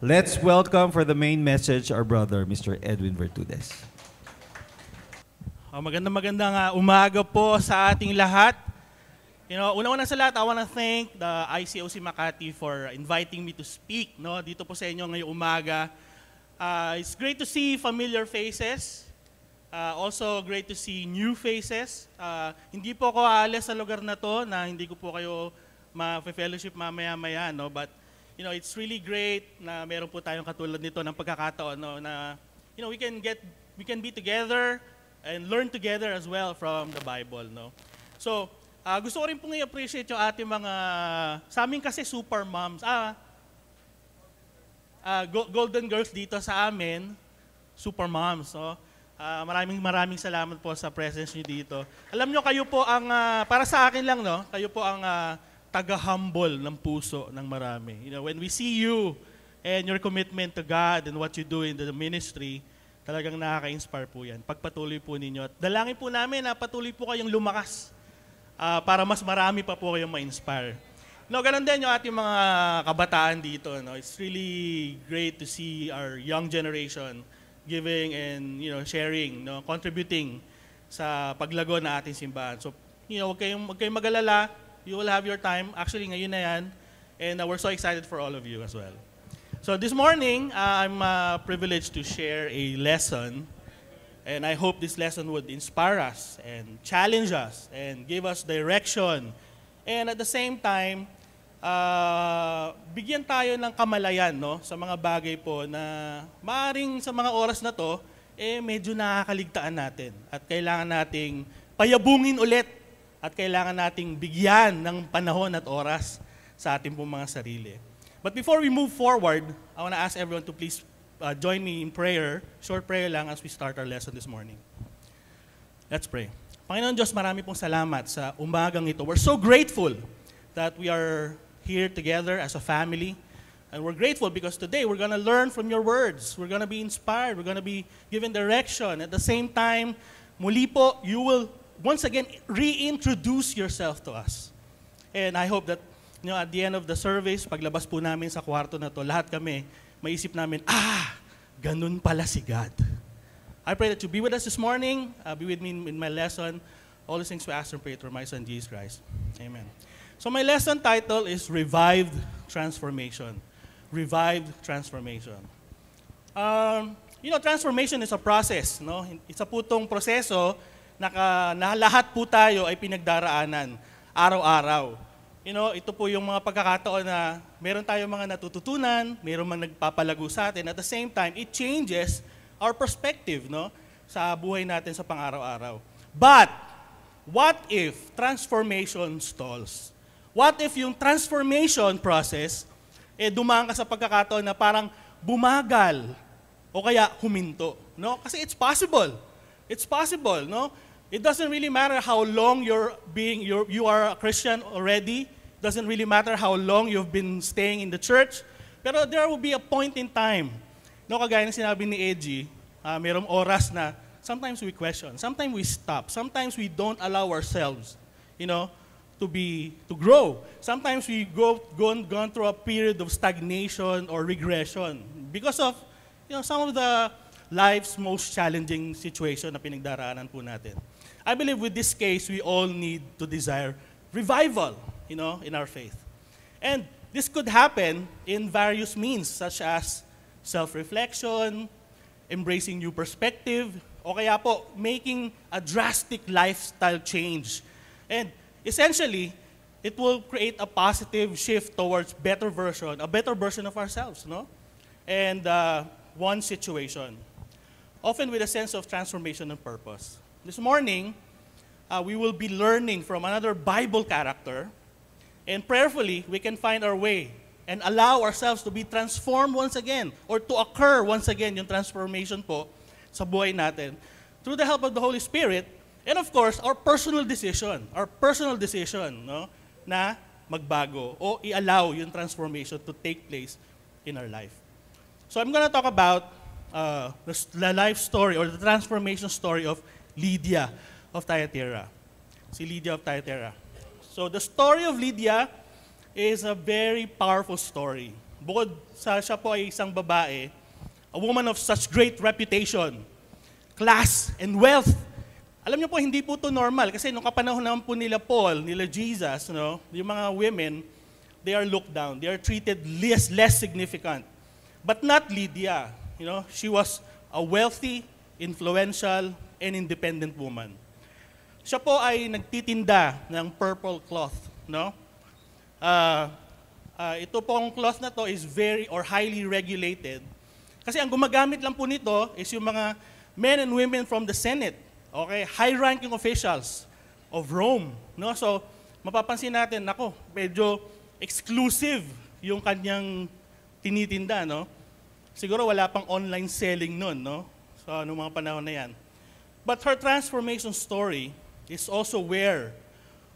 Let's welcome for the main message our brother, Mr. Edwin Vertudes. Magandang umaga po sa ating lahat. Una-una sa lahat, I want to thank the ICOC Makati for inviting me to speak dito po sa inyo ngayong umaga. It's great to see familiar faces. Also great to see new faces. Hindi po ako aalis sa lugar na to na hindi ko po kayo ma-fellowship mamaya-maya, but it's really great na meron po tayong katulad nito ng pagkakataon na we can be together and learn together as well from the Bible, So, gusto ko rin pong i-appreciate yung ating mga sa amin kasi super moms. Golden girls dito sa amin, super moms, maraming salamat po sa presence niyo dito. Alam niyo kayo po ang para sa akin lang, kayo po ang taga-humble ng puso ng marami. When we see you and your commitment to God and what you do in the ministry, talagang nakaka-inspire po yan. Pagpatuloy po ninyo. At dalangin po namin na patuloy po kayong lumakas para mas marami pa po kayong ma-inspire. Ganun din yung ating mga kabataan dito. It's really great to see our young generation giving and sharing, contributing sa paglago na ating simbahan. So, huwag kayong mag-alala. You will have your time. Actually, ngayon na yan. And we're so excited for all of you as well. So this morning, I'm privileged to share a lesson. And I hope this lesson would inspire us and challenge us and give us direction. And at the same time, bigyan tayo ng kamalayan sa mga bagay po na maaaring sa mga oras na to, medyo nakakaligtaan natin. At kailangan nating payabungin ulit. At kailangan nating bigyan ng panahon at oras sa ating pong mga sarili. But before we move forward, I want to ask everyone to please join me in prayer, short prayer lang as we start our lesson this morning. Let's pray. Panginoon Diyos, marami pong salamat sa umagang ito. We're so grateful that we are here together as a family. And we're grateful because today we're going to learn from your words. We're going to be inspired. We're going to be given direction. At the same time, muli po, you will once again reintroduce yourself to us. And I hope that at the end of the service, paglabas po namin sa kwarto na to, lahat kami, maisip namin, ganun pala si God. I pray that you be with us this morning, be with me in my lesson. All these things we ask and pray through my Son, Jesus Christ. Amen. So my lesson title is Revived Transformation. Revived Transformation. Transformation is a process. It's a putong proseso na lahat po tayo ay pinagdaraanan araw-araw. Ito po yung mga pagkakataon na meron tayong mga natututunan, meron mga nagpapalago sa atin. At the same time, it changes our perspective sa buhay natin sa pang-araw-araw. But, what if transformation stalls? What if yung transformation process, dumaan ka sa pagkakataon na parang bumagal o kaya huminto? Kasi it's possible. It's possible, It doesn't really matter how long you are a Christian already. It doesn't really matter how long you've been staying in the church. Pero there will be a point in time. Kagaya ng sinabi ni Edgy, mayroong oras na sometimes we question, sometimes we stop, sometimes we don't allow ourselves, to grow. Sometimes we gone through a period of stagnation or regression because of some of the life's most challenging situation na pinagdaraanan po natin. I believe with this case, we all need to desire revival, in our faith. And this could happen in various means, such as self-reflection, embracing new perspective, o kaya po, making a drastic lifestyle change. And essentially, it will create a positive shift towards a better version of ourselves, And one situation, often with a sense of transformation and purpose. This morning, we will be learning from another Bible character, and prayerfully, we can find our way and allow ourselves to be transformed once again, or to occur once again yung transformation po sa buhay natin through the help of the Holy Spirit, and of course, our personal decision na magbago o i-allow yung transformation to take place in our life. So I'm going to talk about the life story or the transformation story of Lydia of Thyatira. Si Lydia of Thyatira. So the story of Lydia is a very powerful story. bukod sa siya po ay isang babae, a woman of such great reputation, class, and wealth. Alam niyo po, hindi po ito normal. Kasi nung kapanahon naman po nila Paul, nila Jesus, no, yung mga women, they are looked down. They are treated less significant. But not Lydia. You know, she was a wealthy, influential, and independent woman. Siya po ay nagtitinda ng purple cloth. No? Ito pong cloth na to is very or highly regulated. Kasi ang gumagamit lang po nito is yung mga men and women from the Senate. Okay, high-ranking officials of Rome, no? So, mapapansin natin, nako, medyo exclusive yung kanyang tinitinda, no? Siguro wala pang online selling noon, no? So, anong mga panahon na yan. But her transformation story is also where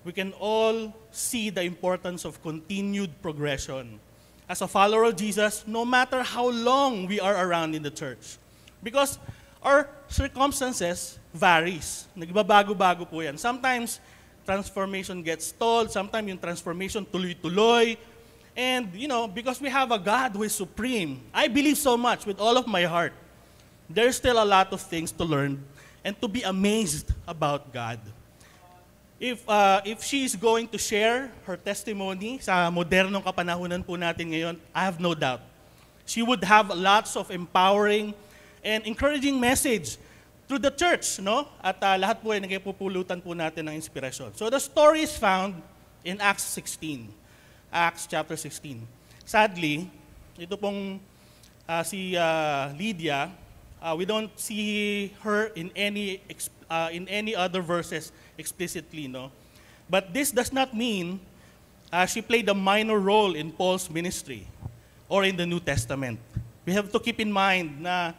we can all see the importance of continued progression as a follower of Jesus, no matter how long we are around in the church. Because our circumstances varies. Nagbabago-bago po yan. Sometimes, transformation gets stalled. Sometimes, yung transformation tuloy-tuloy. And, you know, because we have a God who is supreme, I believe so much with all of my heart. There's still a lot of things to learn and to be amazed about God. If she is going to share her testimony sa modernong kapanahunan po natin ngayon, I have no doubt. She would have lots of empowering and encouraging message through the church, no? At lahat po ay nagpupulutan po natin ng inspirasyon. So the story is found in Acts 16. Acts chapter 16. Sadly, ito pong si Lydia, we don't see her in any other verses explicitly, no? But this does not mean she played a minor role in Paul's ministry or in the New Testament. We have to keep in mind na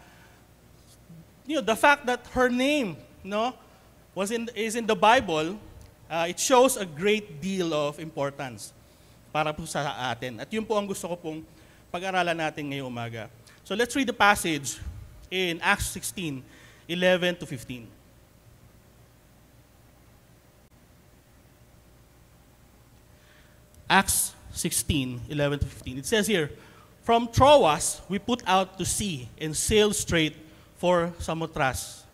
the fact that her name, no, is in the Bible, it shows a great deal of importance para po sa atin. At yun po ang gusto ko pong pag-aralan natin ngayong umaga. So let's read the passage in Acts 16, 11 to 15. Acts 16, 11 to 15. It says here, "From Troas we put out to sea and sailed straight for Samothrace.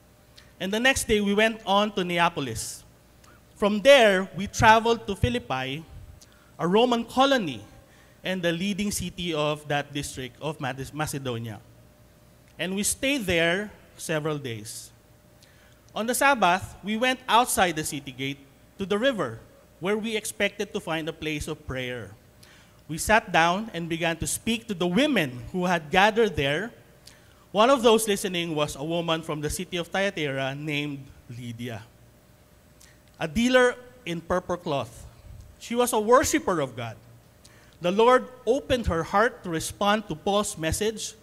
And the next day we went on to Neapolis. From there we traveled to Philippi, a Roman colony and the leading city of that district of Macedonia. And we stayed there several days. On the Sabbath, we went outside the city gate to the river, where we expected to find a place of prayer. We sat down and began to speak to the women who had gathered there. One of those listening was a woman from the city of Thyatira named Lydia, a dealer in purple cloth. She was a worshiper of God. The Lord opened her heart to respond to Paul's message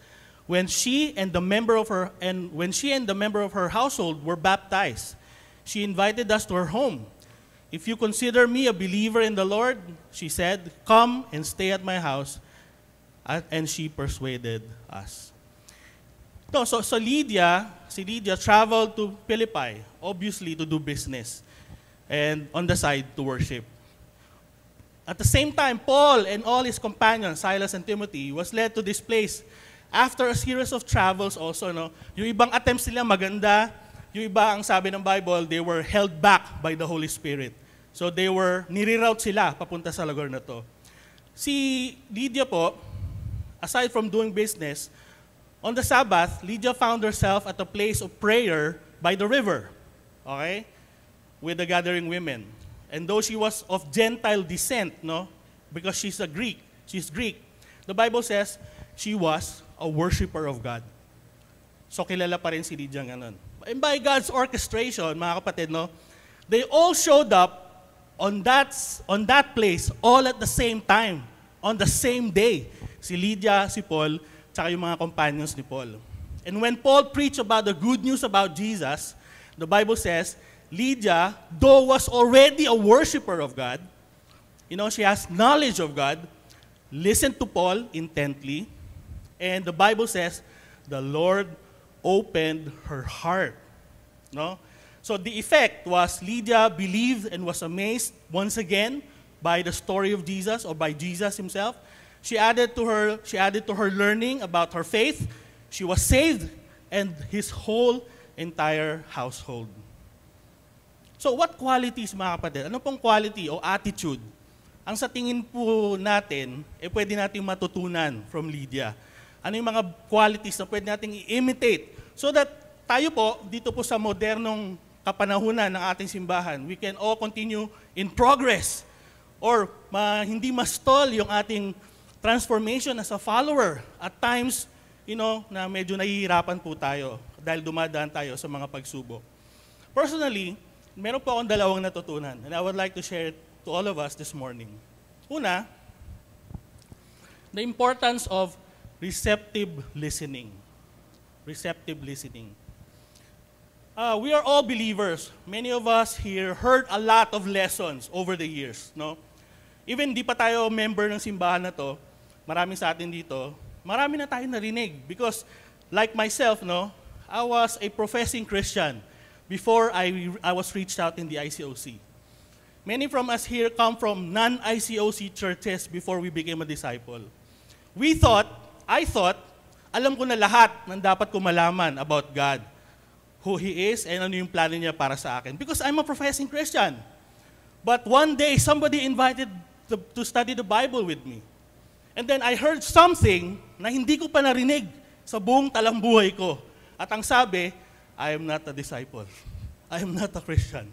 when she and the member of her household were baptized. She invited us to her home. "If you consider me a believer in the Lord," she said, "come and stay at my house." And she persuaded us. So si Lydia traveled to Philippi, obviously to do business, and on the side to worship. At the same time, Paul and all his companions, Silas and Timothy, was led to this place after a series of travels also. No? Yung ibang attempts nila maganda, yung iba ang sabi ng Bible, they were held back by the Holy Spirit. So nire-route sila papunta sa lugar na to. Si Lydia po, aside from doing business, on the Sabbath, Lydia found herself at a place of prayer by the river, okay, with the gathering women. And though she was of Gentile descent, no, because she's Greek, the Bible says she was a worshiper of God. So kilala pa rin si Lydia ngayon. And by God's orchestration, mga kapatid, no, they all showed up on that place all at the same time, on the same day. Si Lydia, si Paul, tsaka yung mga companions ni Paul. And when Paul preached about the good news about Jesus, the Bible says, Lydia, though was already a worshiper of God, she has knowledge of God, listened to Paul intently, and the Bible says, the Lord opened her heart. No? So the effect was Lydia believed and was amazed once again by the story of Jesus or by Jesus himself. She added to her learning about her faith. She was saved, and his whole entire household. So what qualities, mga kapatid? Ano pong quality o attitude ang sa tingin po natin, pwede nating matutunan from Lydia? Ano yung mga qualities na pwede nating i-imitate so that tayo po, dito po sa modernong kapanahunan ng ating simbahan, we can all continue in progress or hindi ma-stall yung ating transformation as a follower. At times, na medyo nahihirapan po tayo dahil dumadaan tayo sa mga pagsubok. Personally, meron po akong dalawang natutunan and I would like to share it to all of us this morning. Una, the importance of receptive listening. Receptive listening. We are all believers. Many of us here heard a lot of lessons over the years, no? Even di pa tayo member ng simbahan na to, marami sa atin dito, marami na tayo narinig. Because like myself, no, I was a professing Christian before I was reached out in the ICOC. Many from us here come from non-ICOC churches before we became a disciple. I thought, alam ko na lahat ng dapat ko malaman about God, who He is, and ano yung plano niya para sa akin. Because I'm a professing Christian. But one day, somebody invited to study the Bible with me. And then I heard something na hindi ko pa narinig sa buong talambuhay ko. At ang sabi, I am not a disciple. I am not a Christian.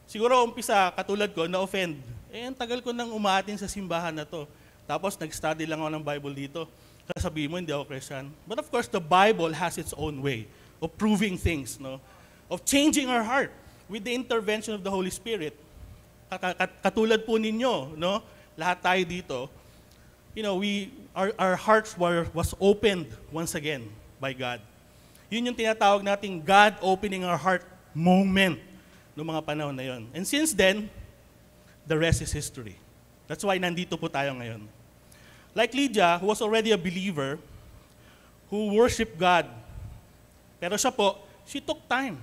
Siguro umpisa, katulad ko, na-offend. Ang tagal ko nang umaatin sa simbahan na to. Tapos nag-study lang ako ng Bible dito. Sasabihin mo, hindi ako Christian. But of course, the Bible has its own way of proving things, no? Of changing our heart with the intervention of the Holy Spirit. Katulad po ninyo, no? Lahat tayo dito, our hearts was opened once again by God. Yun yung tinatawag nating God opening our heart moment noong mga panahon na yon. And since then, the rest is history. That's why nandito po tayo ngayon. Like Lydia, who was already a believer, who worshiped God, pero siya po, she took time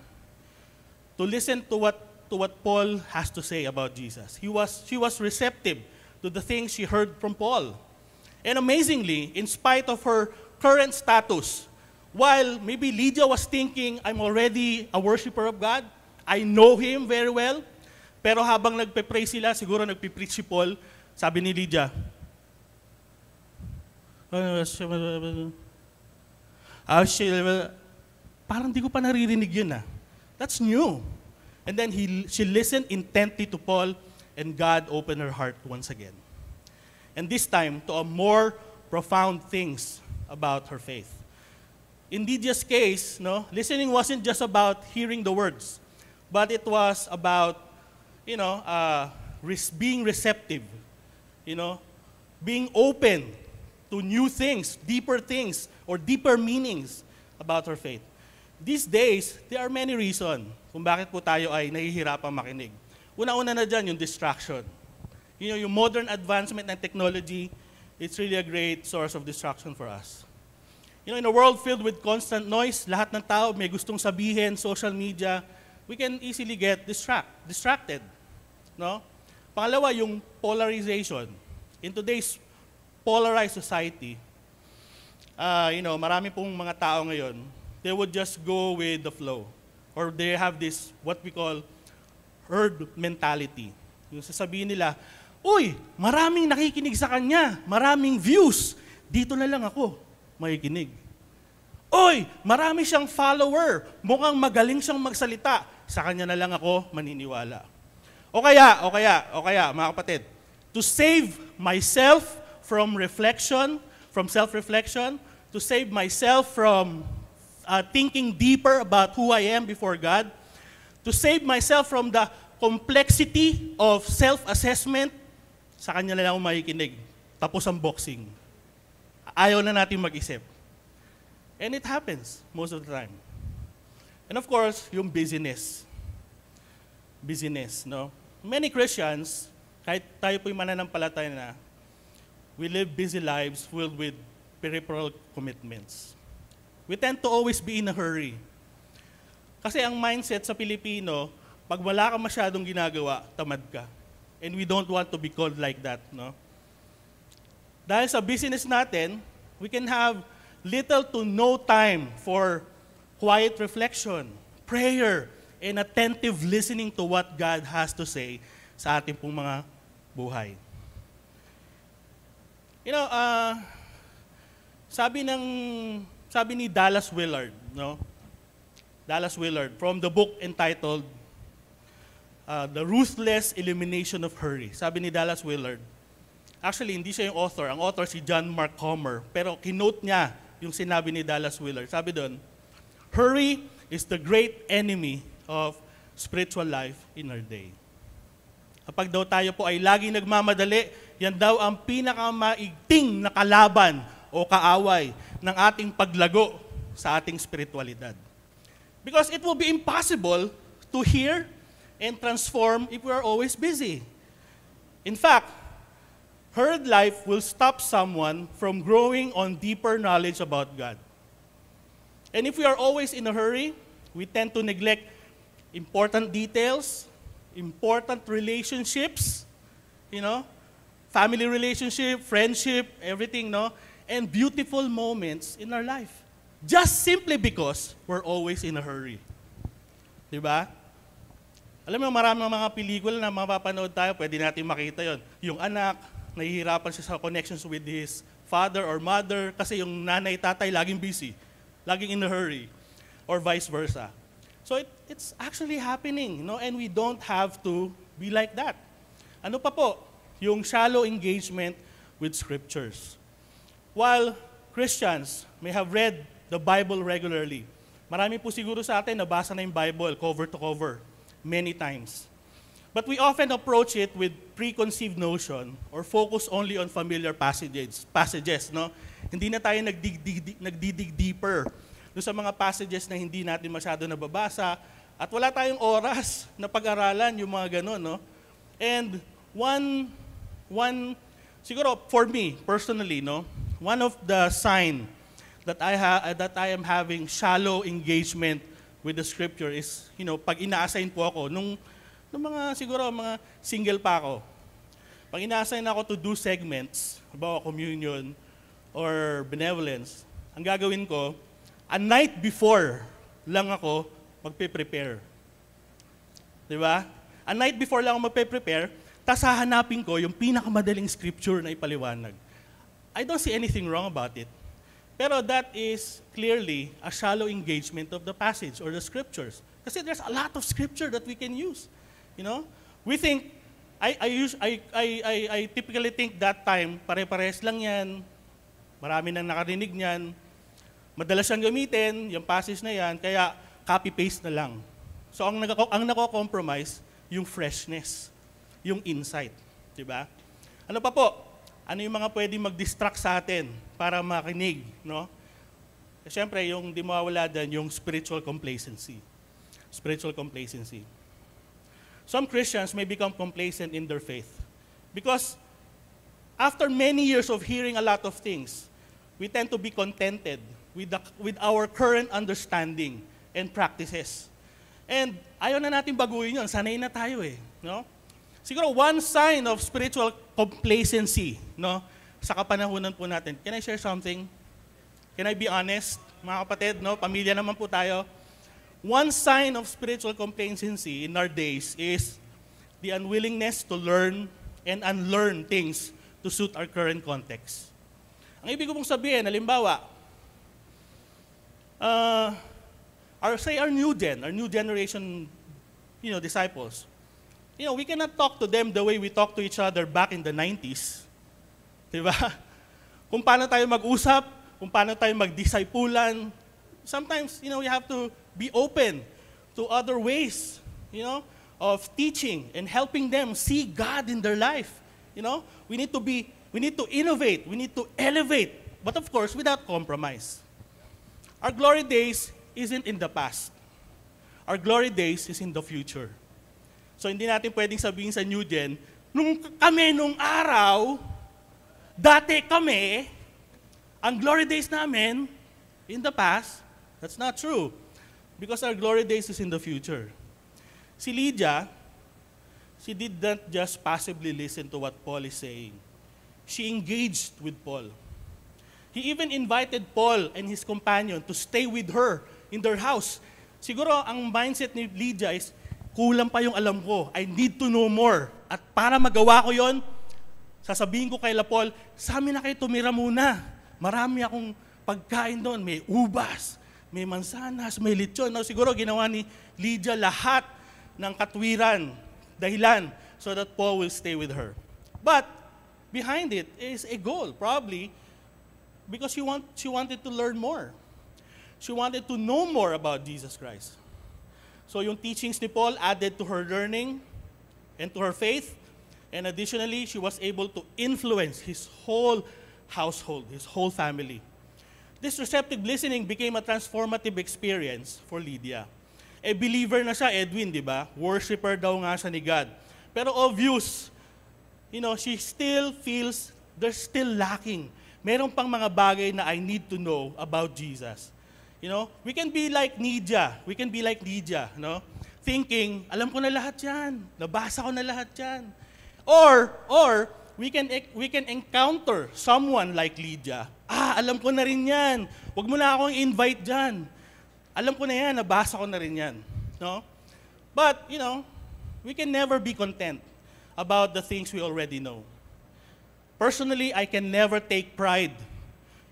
to listen to what Paul has to say about Jesus. She was receptive to the things she heard from Paul. And amazingly, in spite of her current status, while maybe Lydia was thinking, I'm already a worshiper of God, I know Him very well, pero habang nagpe-pray sila, siguro nagpipreach si Paul, sabi ni Lydia, parang di ko pa naririnig yun ah. That's new. And then she listened intently to Paul, and God opened her heart once again. And this time, to a more profound things about her faith. In Lydia's case, no, listening wasn't just about hearing the words, but it was about, being receptive, being open to new things, or deeper meanings about her faith. These days, there are many reasons kung bakit po tayo ay nahihirapang makinig. Una-una na dyan, yung distraction. Yung modern advancement ng technology, it's really a great source of distraction for us. In a world filled with constant noise, lahat ng tao may gustong sabihin, social media, we can easily get distracted. No? Pangalawa, yung polarization. In today's polarized society, marami pong mga tao ngayon, they would just go with the flow. Or they have this, what we call, herd mentality. Yung sasabihin nila, uy, maraming nakikinig sa kanya, maraming views, dito na lang ako makikinig. Uy, marami siyang follower, mukhang magaling siyang magsalita, sa kanya na lang ako maniniwala. O kaya, mga kapatid, to save myself from self-reflection, to save myself from thinking deeper about who I am before God, to save myself from the complexity of self-assessment, sa kanya na lang ako makikinig. Tapos ang boxing. Ayaw na natin mag-isip. And it happens most of the time. And of course, yung busyness. Busyness, no? Many Christians, kahit tayo po'y mananampalataya na, we live busy lives filled with peripheral commitments. We tend to always be in a hurry. Kasi ang mindset sa Pilipino, pag wala ka masyadong ginagawa, tamad ka. And we don't want to be called like that, no? Dahil sa business natin, we can have little to no time for quiet reflection, prayer, and attentive listening to what God has to say sa ating pong mga buhay. You know, sabi ni Dallas Willard, no? Dallas Willard, from the book entitled The Ruthless Elimination of Hurry. Sabi ni Dallas Willard, actually, hindi siya yung author. Ang author si John Mark Comer. Pero kinote niya yung sinabi ni Dallas Willard. Sabi doon, hurry is the great enemy of spiritual life in our day. Kapag daw tayo po ay laging nagmamadali, yan daw ang pinakamaigting na kalaban o kaaway ng ating paglago sa ating spiritualidad. Because it will be impossible to hear and transform if we are always busy. In fact, hurried life will stop someone from growing on deeper knowledge about God. And if we are always in a hurry, we tend to neglect important details, important relationships, you know, family relationship, friendship, everything, no? And beautiful moments in our life. Just simply because we're always in a hurry. Diba? Alam mo, maraming mga pelikula na mapapanood tayo, pwede natin makita yon. Yung anak, nahihirapan siya sa connections with his father or mother kasi yung nanay, tatay, laging busy, laging in a hurry, or vice versa. So it's actually happening, no? And we don't have to be like that. Ano pa po? Yung shallow engagement with scriptures. While Christians may have read the Bible regularly, marami po siguro sa atin nabasa na yung Bible cover to cover many times. But we often approach it with preconceived notion or focus only on familiar passages, no? Hindi na tayo nagdidig deeper doon sa mga passages na hindi natin masyado nababasa at wala tayong oras na pag-aralan yung mga ganun, no? And siguro for me personally, no, one of the sign that I am having shallow engagement with the scripture is, you know, pag ina-assign po ako nung mga siguro mga single pa ako. Pag ina-assign ako to do segments about communion or benevolence, ang gagawin ko, a night before lang ako magpe-prepare. Di ba? A night before lang ako magpe-prepare, tas hahanapin ko yung pinakamadaling scripture na ipaliwanag. I don't see anything wrong about it. Pero that is clearly a shallow engagement of the passage or the scriptures. Kasi there's a lot of scripture that we can use. You know? We think, I typically think that time, pare-pares lang yan, marami nang nakarinig niyan, madalas siyang gamitin, yung passage na yan, kaya copy-paste na lang. So ang nako-compromise, yung freshness, yung insight. Diba? Ano pa po? Ano yung mga pwede mag-distract sa atin para makinig? No? Siyempre, yung di mawawala dyan, yung spiritual complacency. Spiritual complacency. Some Christians may become complacent in their faith because after many years of hearing a lot of things, we tend to be contented with our current understanding and practices. And ayaw na natin baguhin yun. Sanay na tayo eh. No? Siguro one sign of spiritual complacency, no, sa kapanahunan po natin. Can I share something? Can I be honest? Mga kapatid, no, pamilya naman po tayo. One sign of spiritual complacency in our days is the unwillingness to learn and unlearn things to suit our current context. Ang ibig ko pong sabihin, halimbawa, our new generation, you know, disciples, you know, we cannot talk to them the way we talk to each other back in the 90s. Diba? Kung paano tayo mag-usap, kung paano tayo mag-discipulan, sometimes, you know, we have to be open to other ways, you know, of teaching and helping them see God in their life. You know, we need to innovate, we need to elevate, but of course, without compromise. Our glory days isn't in the past. Our glory days is in the future. So hindi natin pwedeng sabihin sa New Gen, nung araw, dati kami, ang glory days namin, in the past, that's not true. Because our glory days is in the future. Si Lydia, she did not just passively listen to what Paul is saying. she engaged with Paul. He even invited Paul and his companion to stay with her in their house. Siguro ang mindset ni Lydia is, kulang pa yung alam ko. I need to know more. At para magawa ko yon, sasabihin ko kay Paul, sa amin na kayo tumira muna. Marami akong pagkain doon. May ubas, may mansanas, may lechon. No, siguro ginawa ni Lydia lahat ng katwiran, dahilan, so that Paul will stay with her. But behind it is a goal, probably, because she wanted to learn more. She wanted to know more about Jesus Christ. So yung teachings ni Paul added to her learning and to her faith. And additionally, she was able to influence his whole household, his whole family. This receptive listening became a transformative experience for Lydia. A believer na siya, Edwin, di ba? Worshipper daw nga siya ni God. Pero obvious, she still feels there's still lacking. Meron pang mga bagay na I need to know about Jesus. We can be like Lydia. Thinking, alam ko na lahat yan. Nabasa ko na lahat yan. Or we can encounter someone like Lydia. Alam ko na rin yan. Huwag mo na akong invite dyan. Alam ko na yan, nabasa ko na rin yan. No? But, we can never be content about the things we already know. Personally, I can never take pride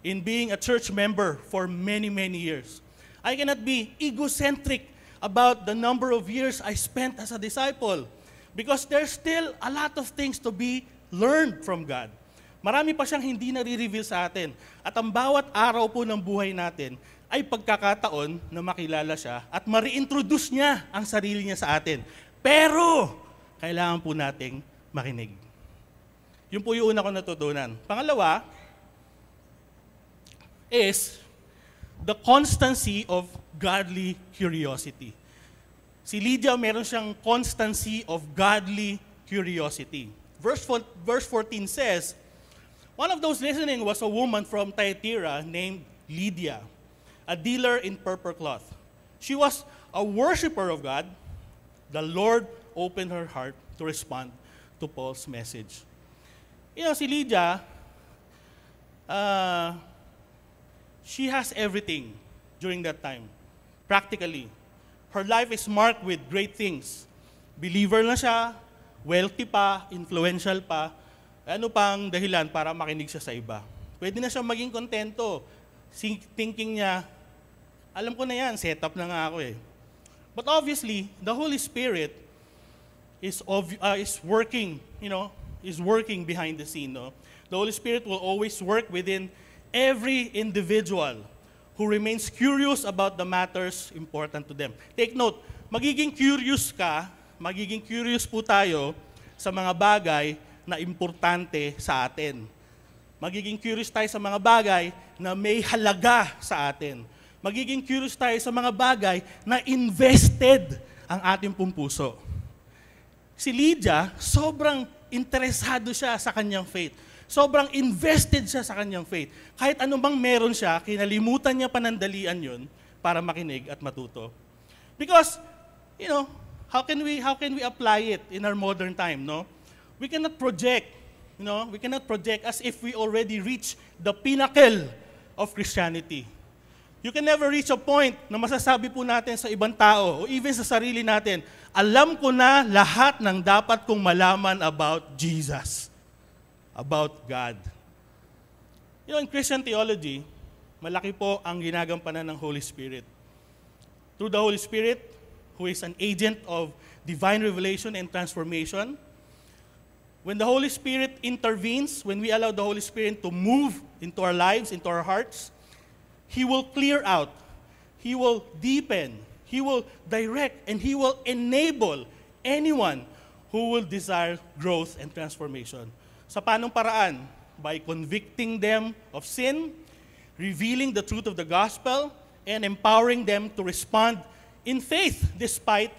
in being a church member for many, many years. I cannot be egocentric about the number of years I spent as a disciple because there's still a lot of things to be learned from God. Marami pa siyang hindi nare-reveal sa atin. At ang bawat araw po ng buhay natin ay pagkakataon na makilala siya at ma-reintroduce niya ang sarili niya sa atin. Pero, kailangan po nating makinig. Yun po yung una ko natutunan. Pangalawa is the constancy of godly curiosity. Si Lydia, meron siyang constancy of godly curiosity. Verse 14 says, one of those listening was a woman from Thyatira named Lydia, a dealer in purple cloth. She was a worshiper of God. The Lord opened her heart to respond to Paul's message. Si Lydia, she has everything during that time, practically. Her life is marked with great things. Believer na siya, wealthy pa, influential pa. Ano pang dahilan para makinig siya sa iba? Pwede na siya maging kontento. Thinking niya, alam ko na yan, set up na nga ako eh. But obviously, the Holy Spirit is working, is working behind the scene. No? The Holy Spirit will always work within every individual who remains curious about the matters important to them. Take note, magiging curious po tayo sa mga bagay na importante sa atin. Magiging curious tayo sa mga bagay na may halaga sa atin. Magiging curious tayo sa mga bagay na invested ang ating pong puso. Si Lydia, sobrang interesado siya sa kanyang faith. Sobrang invested siya sa kanyang faith. Kahit anumang meron siya, kinalimutan niya panandalian yun para makinig at matuto. Because, how can we apply it in our modern time, no? We cannot project, as if we already reached the pinnacle of Christianity. You can never reach a point na masasabi po natin sa ibang tao o even sa sarili natin, alam ko na lahat ng dapat kong malaman about Jesus, about God. In Christian theology, malaki po ang ginagampanan ng Holy Spirit. Through the Holy Spirit, who is an agent of divine revelation and transformation, when the Holy Spirit intervenes, when we allow the Holy Spirit to move into our lives, into our hearts, He will clear out, He will deepen, He will direct, and He will enable anyone who will desire growth and transformation. Sa paanong paraan? By convicting them of sin, revealing the truth of the gospel, and empowering them to respond in faith despite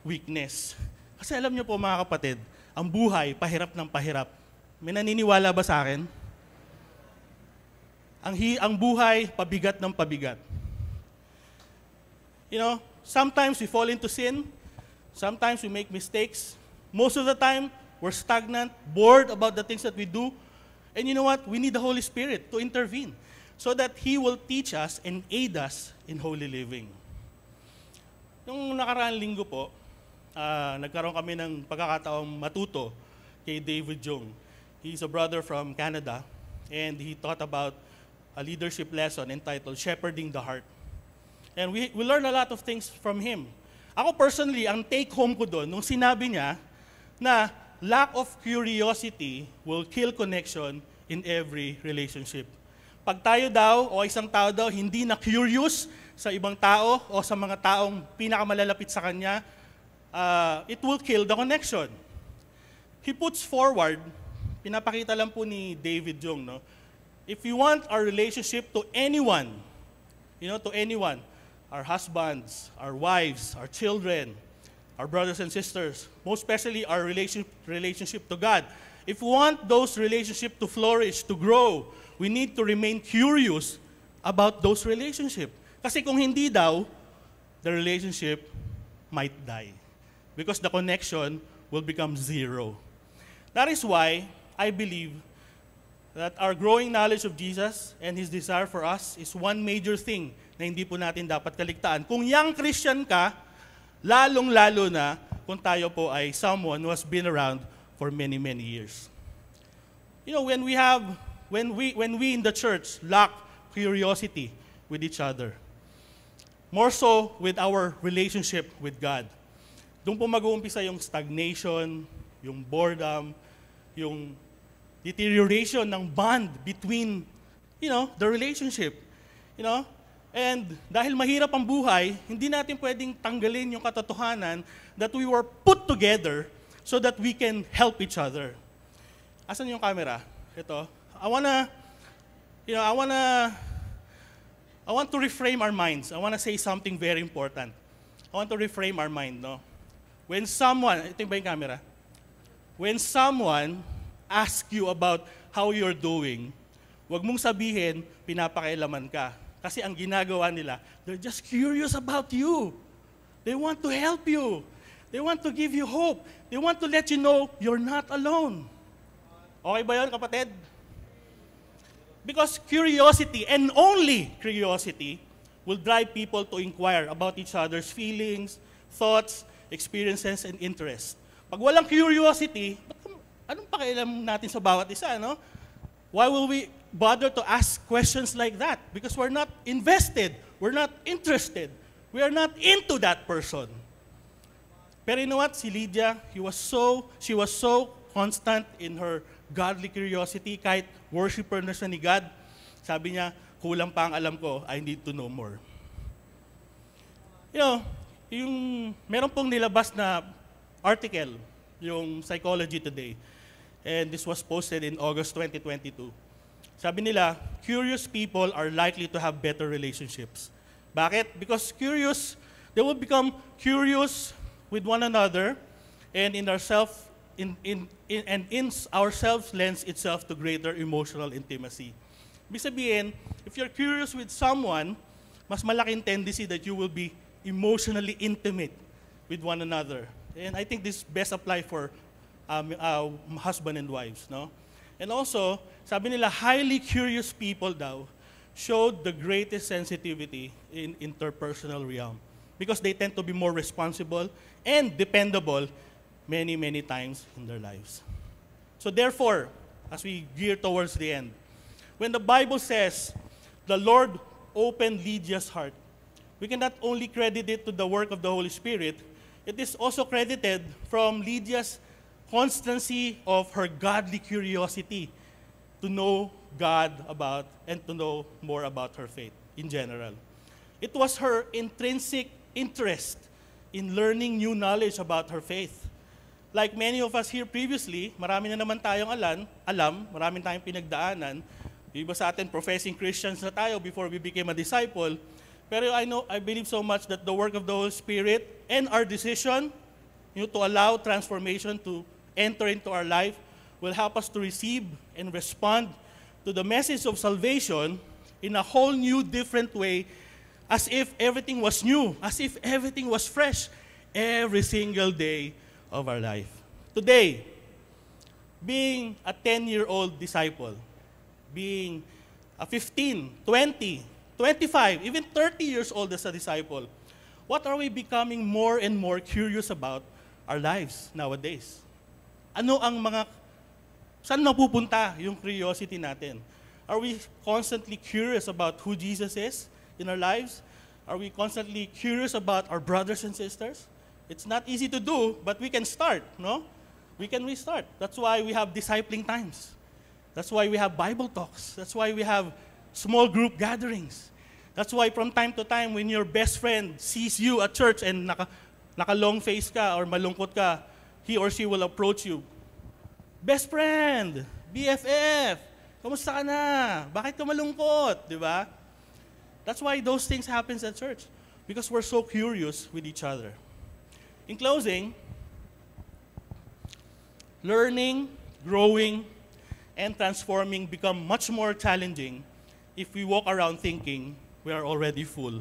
weakness. Kasi alam niyo po mga kapatid, ang buhay, pahirap ng pahirap. May naniniwala ba sa akin? Ang buhay, pabigat ng pabigat. Sometimes we fall into sin. Sometimes we make mistakes. Most of the time, we're stagnant, bored about the things that we do. And you know what? We need the Holy Spirit to intervene so that He will teach us and aid us in holy living. Nung nakaraang linggo po, nagkaroon kami ng pagkakataong matuto kay David Jung. He's a brother from Canada, and he taught about a leadership lesson entitled Shepherding the Heart. And we learned a lot of things from him. Ako personally, ang take home ko doon, nung sinabi niya na lack of curiosity will kill connection in every relationship. Pag tayo daw o isang tao daw hindi na curious sa ibang tao o sa mga taong pinakamalalapit sa kanya, it will kill the connection. He puts forward, pinapakita lang po ni David Jung, no? If you want our relationship to anyone, to anyone, our husbands, our wives, our children, our brothers and sisters, most especially our relationship to God. If we want those relationships to flourish, to grow, we need to remain curious about those relationships. Kasi kung hindi daw, the relationship might die because the connection will become zero. That is why I believe that our growing knowledge of Jesus and His desire for us is one major thing na hindi po natin dapat kaligtaan. Kung young Christian ka, lalong-lalo na kung tayo po ay someone who has been around for many, many years. When we in the church lack curiosity with each other, more so with our relationship with God, doon po mag-uumpisa yung stagnation, yung boredom, yung deterioration ng bond between, the relationship. And dahil mahirap ang buhay, hindi natin pwedeng tanggalin yung katotohanan that we were put together so that we can help each other. Asan yung camera? Ito. I want to reframe our minds. I want to say something very important. I want to reframe our mind, no? When someone, ito ba yung camera? When someone ask you about how you're doing, wag mong sabihin, pinapakailaman ka. Kasi ang ginagawa nila, they're just curious about you. They want to help you. They want to give you hope. They want to let you know you're not alone. Okay ba yun, kapatid? Because curiosity, and only curiosity, will drive people to inquire about each other's feelings, thoughts, experiences, and interests. Pag walang curiosity, anong pakialam natin sa bawat isa, no? Why will we bother to ask questions like that? Because we're not invested. We're not interested. We are not into that person. Pero you know what? Si Lydia, she was so constant in her godly curiosity, kahit worshiper na siya ni God. Sabi niya, kulang pa ang alam ko, I need to know more. Meron pong nilabas na article, yung Psychology Today. And this was posted in August 2022. Sabi nila, curious people are likely to have better relationships. Bakit? Because they will become curious with one another, and in ourselves lends itself to greater emotional intimacy. Ibig sabihin, if you're curious with someone, mas malaking tendency that you will be emotionally intimate with one another. And I think this best apply for husband and wives, no? And also, sabi nila, highly curious people daw showed the greatest sensitivity in interpersonal realm because they tend to be more responsible and dependable many, many times in their lives. So therefore, as we gear towards the end, when the Bible says, the Lord opened Lydia's heart, we cannot only credit it to the work of the Holy Spirit, it is also credited from Lydia's constancy of her godly curiosity to know God about and to know more about her faith in general. It was her intrinsic interest in learning new knowledge about her faith. Like many of us here previously, marami na naman tayong alam, marami tayong pinagdaanan. Iba sa atin, professing Christians na tayo before we became a disciple. Pero I believe so much that the work of the Holy Spirit and our decision to allow transformation to enter into our life will help us to receive and respond to the message of salvation in a whole new, different way, as if everything was new, as if everything was fresh every single day of our life. Today, being a 10-year-old disciple, being 15, 20, 25, even 30 years old as a disciple, what are we becoming more and more curious about our lives nowadays? Ano ang saan napupunta yung curiosity natin? Are we constantly curious about who Jesus is in our lives? Are we constantly curious about our brothers and sisters? It's not easy to do, but we can start, no? We can restart. That's why we have discipling times. That's why we have Bible talks. That's why we have small group gatherings. That's why from time to time, when your best friend sees you at church and naka-long face ka or malungkot ka, he or she will approach you. Best friend, BFF, kamusta ka na? Bakit ka malungkot? Di ba? That's why those things happen at church. Because we're so curious with each other. In closing, learning, growing, and transforming become much more challenging if we walk around thinking we are already full.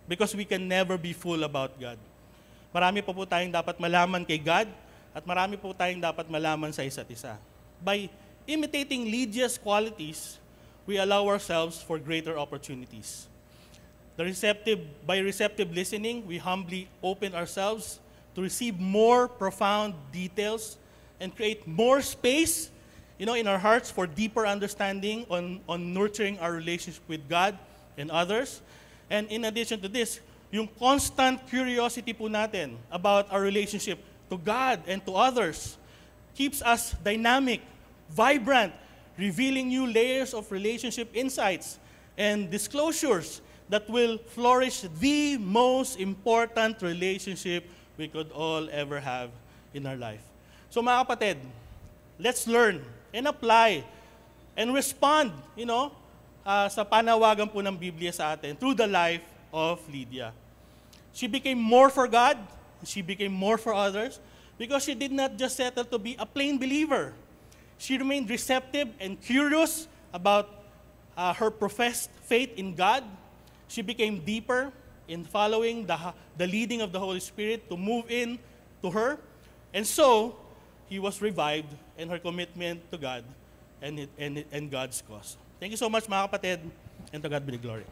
Because we can never be full about God. Marami pa po tayong dapat malaman kay God at marami po tayong dapat malaman sa isa't isa. By imitating Lydia's qualities, we allow ourselves for greater opportunities. By receptive listening, we humbly open ourselves to receive more profound details and create more space, in our hearts for deeper understanding on nurturing our relationship with God and others. And in addition to this, yung constant curiosity po natin about our relationship to God and to others keeps us dynamic, vibrant, revealing new layers of relationship insights and disclosures that will flourish the most important relationship we could all ever have in our life. So mga kapatid, let's learn and apply and respond, sa panawagan po ng Biblia sa atin through the life of Lydia. She became more for God, she became more for others, because she did not just settle to be a plain believer. She remained receptive and curious about her professed faith in God. She became deeper in following the leading of the Holy Spirit to move in to her. And so, he was revived in her commitment to God and God's cause. Thank you so much, mga kapatid, and to God be the glory.